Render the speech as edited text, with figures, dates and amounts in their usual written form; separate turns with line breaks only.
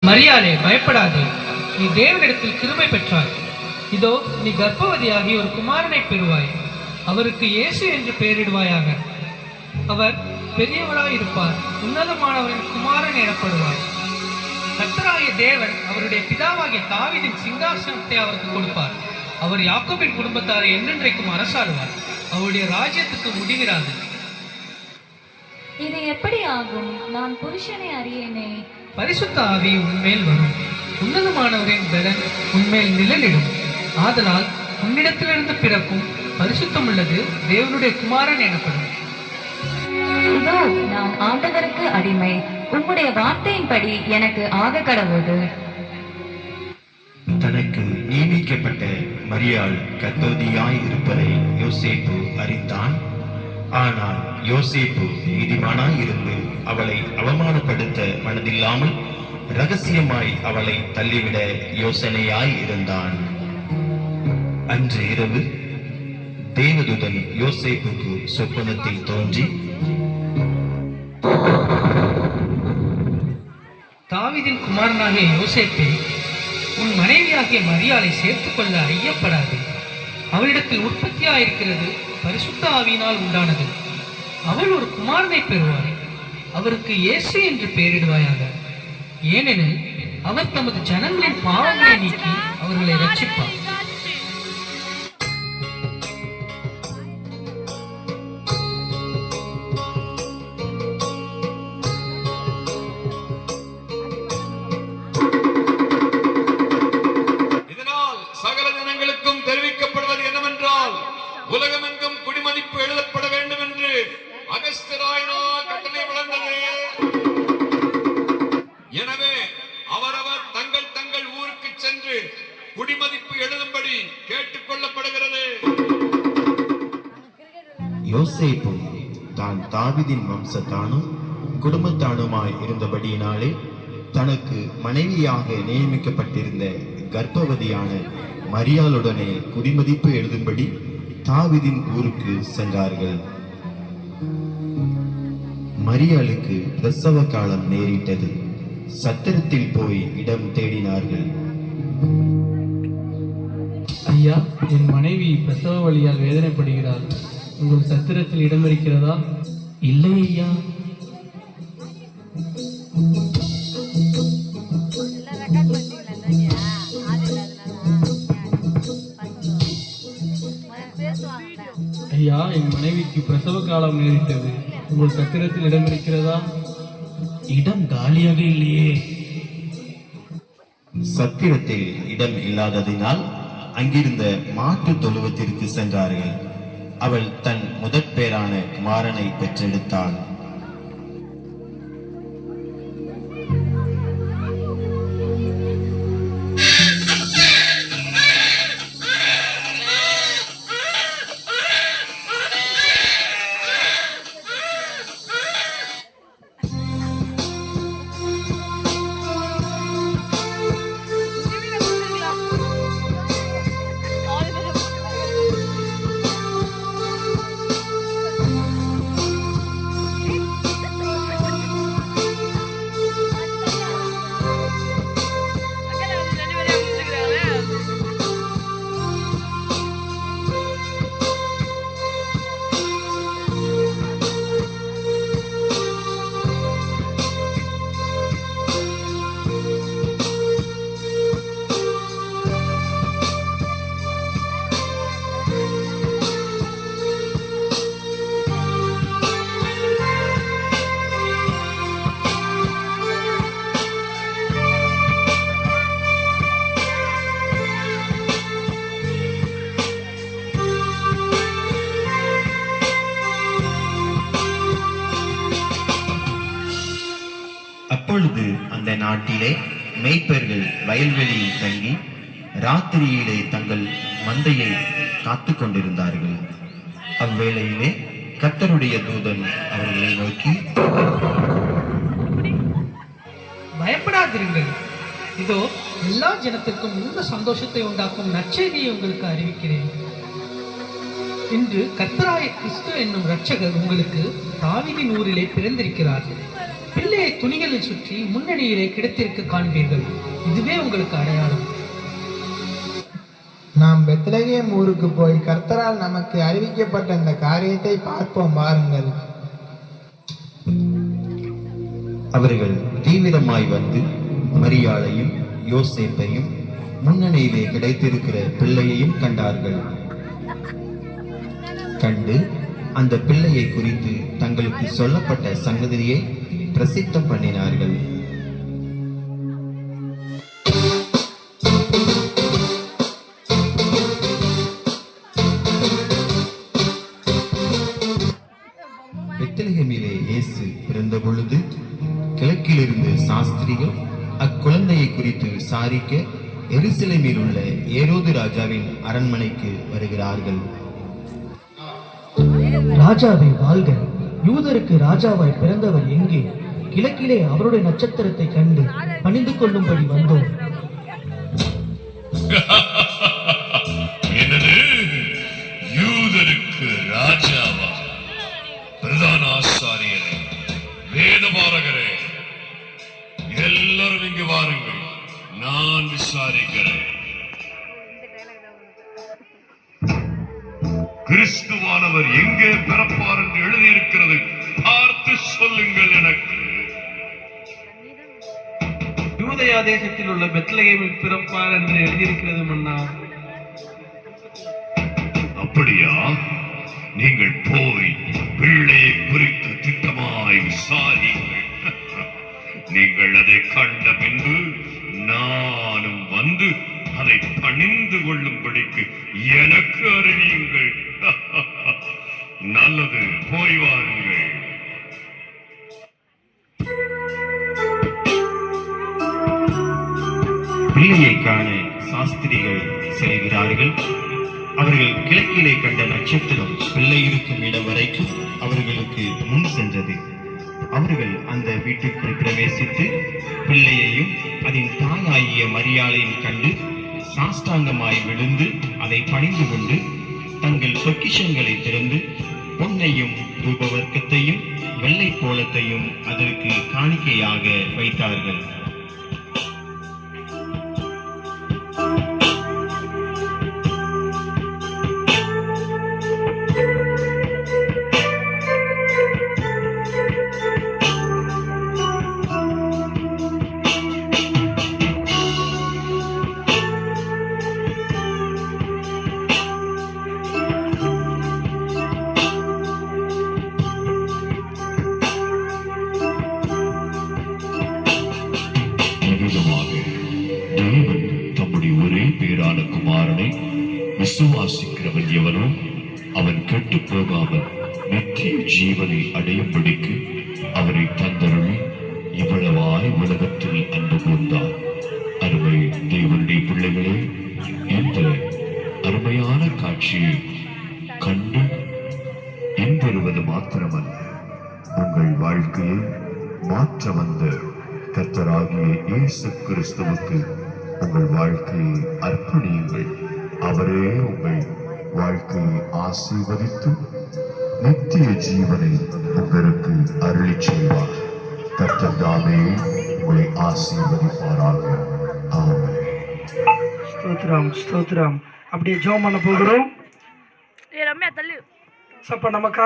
மரியாளே, பயப்படாதே, நீ தேவனிடத்தில் கிருபை பெற்றாய். இதோ நீ கர்ப்பவதியாகி ஒரு குமாரனை பெறுவாய். அவருக்கு இயேசு என்று பெயரிடுவாயாக. அவர் பெரியவராய் இருப்பார், உன்னதமானவரின் குமாரன் எனப்படுவார். கர்த்தராகிய தேவன் அவருடைய பிதாவாகிய தாவீதின் சிங்காசனத்தை அவருக்கு கொடுப்பார். அவர் யாக்கோபின் குடும்பத்தாரை என்றென்றைக்கும் அரசாடுவார். அவருடைய ராஜ்யத்துக்கு முடிவிராது.
இது எப்படி ஆகும்? நான் புருஷனை அறியேனே.
பரிசுத்த ஆவி உன்மேல் வரும், உன்னதமானவரின் பலன் உன்மேல் நிழலிடும். ஆதலால் உன்னிடத்திலிருந்து பிறக்கும் பரிசுத்தம் உள்ளது தேவனுடைய குமாரன் எனப்படும்.
இதோ நான் ஆண்டவருக்கு அடிமை, உம்முடைய வார்த்தையின்படி எனக்கு ஆக கடவுது.
தனக்கு நியமிக்கப்பட்ட மரியாள் கர்த்தவதியாய் இருப்பதை யோசேப்பு அறிந்தான். ஆனால் யோசேப்பு நீதிமானாய் இருந்து அவளை அவமானப்படுத்த மனதில்லாமல் ரகசியமாய் அவளை தள்ளிவிட யோசனையாய் இருந்தான். அன்று இரவு தேவதூதன் யோசேப்புக்கு சொப்பனத்தில் தோன்றி,
தாவீதின் குமாரனாகிய யோசேப்பே, உன் மனைவியாகிய மரியாளை சேர்த்துக் கொள்ள ஐயப்படாது. அவளிடத்தில் உற்பத்தியாயிருக்கிறது பரிசுத்த ஆவியினால் உண்டானது. அவள் ஒரு குமாரனை பெறுவாள். அவருக்கு இயேசு என்று பெயரிடுவாயாக. ஏனெனில் அவர் தமது ஜனங்களின் பாவங்களை நீக்கி அவர்களை ரட்சிப்பார்.
உலகமெங்கும் குடிமதிப்பு எழுதப்பட வேண்டும் என்று அகஸ்தியராயினால் கட்டளை வழங்கினது. எனவே அவரவர் தங்கள் தங்கள் ஊருக்கு சென்று குடிமதிப்பு எழுதும்படி கேட்டுக் கொள்ளப்படுகிறது.
யோசேப்பு தான் தாவீதின் வம்சத்தானும் குடும்பத்தானுமாய் இருந்தபடியினாலே தனக்கு மனைவியாக நியமிக்கப்பட்டிருந்த கர்ப்பவதியான மரியாளுடனே குடிமதிப்பு எழுதும்படி தாவீதின் ஊருக்கு சென்றார்கள். மரியாளுக்கு பிரசவ காலம் நேரிட்டது. சத்திரத்தில் போய் இடம் தேடினார்கள்.
ஐயா, என் மனைவி பிரசவ வலியால் வேதனைப்படுகிறாள். உங்கள் சத்திரத்தில் இடம் இருக்கிறதா? இல்லை ஐயா. ஐயா, என் மனைவிக்கு பிரசவ காலம் நேரிட்டது. உங்கள் சத்திரத்தில் இடம் இருக்கிறதா?
இடம் காலியாக இல்லையே. சத்திரத்தில் இடம் இல்லாததினால் அங்கிருந்த மாட்டு தொழுவத்திற்கு சென்றார்கள். அவள் தன் முதற் பேரான குமாரனை பெற்றெடுத்தாள். அப்பொழுது அந்த நாட்டிலே மேய்ப்பர்கள் வயல்வெளியில் தங்கி ராத்திரியிலே தங்கள் மந்தையை காத்து கொண்டிருந்தார்கள். அவ்வேளையிலே கர்த்தருடைய தூதன் அவர்களை நோக்கி,
பயப்படாதிருங்கள், இதோ எல்லா ஜனத்திற்கும் இந்த சந்தோஷத்தை உண்டாக்கும் நற்செய்தியை உங்களுக்கு அறிவிக்கிறேன். இன்று கர்த்தராகிய கிறிஸ்து என்னும் இரட்சகர் உங்களுக்கு தாவீதின் ஊரிலே பிறந்திருக்கிறார். பிள்ளையை துணிகளில் சுற்றி முன்னணியிலே கிடத்திருக்க காண்பீர்கள். இதுவே உங்களுக்கு அடையாளம்.
நாம் பெத்லகேம் ஊருக்கு போய் கர்த்தரால் நமக்கு அறிவிக்கப்பட்ட இந்த காரியத்தை பார்ப்போம் வாருங்கள்.
அவர்கள் தீவிரமாய் வந்து மரியாளையும் யோசேப்பையும் முன்னணியிலே கிடைத்திருக்கிற பிள்ளையையும் கண்டார்கள். கண்டு அந்த பிள்ளையை குறித்து தங்களுக்கு சொல்லப்பட்ட சங்கதியை பிரசித்தம் பண்ணினார்கள். பெத்லகேமிலே இயேசு பிறந்த பொழுது கிழக்கிலிருந்து சாஸ்திரிகள் அக்குழந்தையை குறித்து விசாரிக்க எருசலேமில் உள்ள ஏரோது ராஜாவின் அரண்மனைக்கு வருகிறார்கள்.
ராஜாவே வாழ்க! யூதருக்கு ராஜாவாய் பிறந்தவர் எங்கே? கிழக்கிலே அவருடைய நட்சத்திரத்தை கண்டு பணிந்து கொள்ளும்படி வந்தோம்.
என்னது? யூதருக்கு ராஜாவா? பிரதான ஆசாரியரே, வேதபாரகரே, எல்லாரும் இங்கு வாருங்கள், நான் விசாரிக்கிறேன். கிறிஸ்துவானவர் எங்கே பிறப்பார் என்று எழுதியிருக்கிறது, பார்த்து சொல்லுங்கள் எனக்கு.
யூதயா தேசத்தில் உள்ள பெத்லகேமில் பிறப்பார் என்று எழுதியிருக்கிறது மன்னா.
அப்படியா? நீங்கள் போய் பிள்ளையை குறித்து திட்டமாய் விசாரியுங்கள். நீங்கள் அதை கண்ட பின்பு நானும் வந்து அதை பணிந்து கொள்ளும்படிக்கு எனக்கு அறிவியுங்கள். நல்லது, போய் வாருங்கள்.
பிள்ளையை காண சாஸ்திரிகள் செல்கிறார்கள். அவர்கள் கிழக்கிலே கண்ட நட்சத்திரம் பிள்ளை இருக்கும் இடம் வரைக்கும் அவர்களுக்கு முன் சென்றது. அவர்கள் அந்த வீட்டுக்குள் பிரவேசித்து பிள்ளையையும் அதன் தாயாகிய மரியாளையும் கண்டு சாஷ்டாங்கமாய் விழுந்து அதை பணிந்து கொண்டு தங்கள் பொக்கிஷங்களை திறந்து பொன்னையும் ரூபவர்க்கத்தையும் வெள்ளை போலத்தையும் அதற்கு காணிக்கையாக வைத்தார்கள்.
தேவன் தம்முடைய ஒரே பேரான குமாரனை விசுவாசிக்கிறவன் எவனோ அவன் கெட்டு போகாமல் நித்திய ஜீவனை அடையும்படிக்கு அவரை தந்தருளி இவ்வளவாய் உலகத்தில் அன்பு கூர்ந்தார். அருமை தேவனுடைய பிள்ளைகளே, இந்த அருமையான காட்சியை கண்டு இன்பெறுவது மாத்திரமல்ல, உங்கள் வாழ்க்கையை மாற்ற வந்த கர்த்தராகிய இயேசு கிறிஸ்துவுக்கு உங்கள் வாழ்க்கையை அர்ப்பணியுங்கள். அவரே உங்கள் வாழ்க்கையை ஆசீர்வதித்து நித்திய ஜீவனை உங்களுக்கு அருளி செய்வார். கர்த்தர் தாமே உங்களை ஆசீர்வதிப்பாராக. ஆமென்.
ஸ்தோத்திரம், ஸ்தோத்திரம். அப்படியே ஜெபம் பண்ண போகிறோம்.
ரம்யா தள்ளு.
அப்ப நமக்காக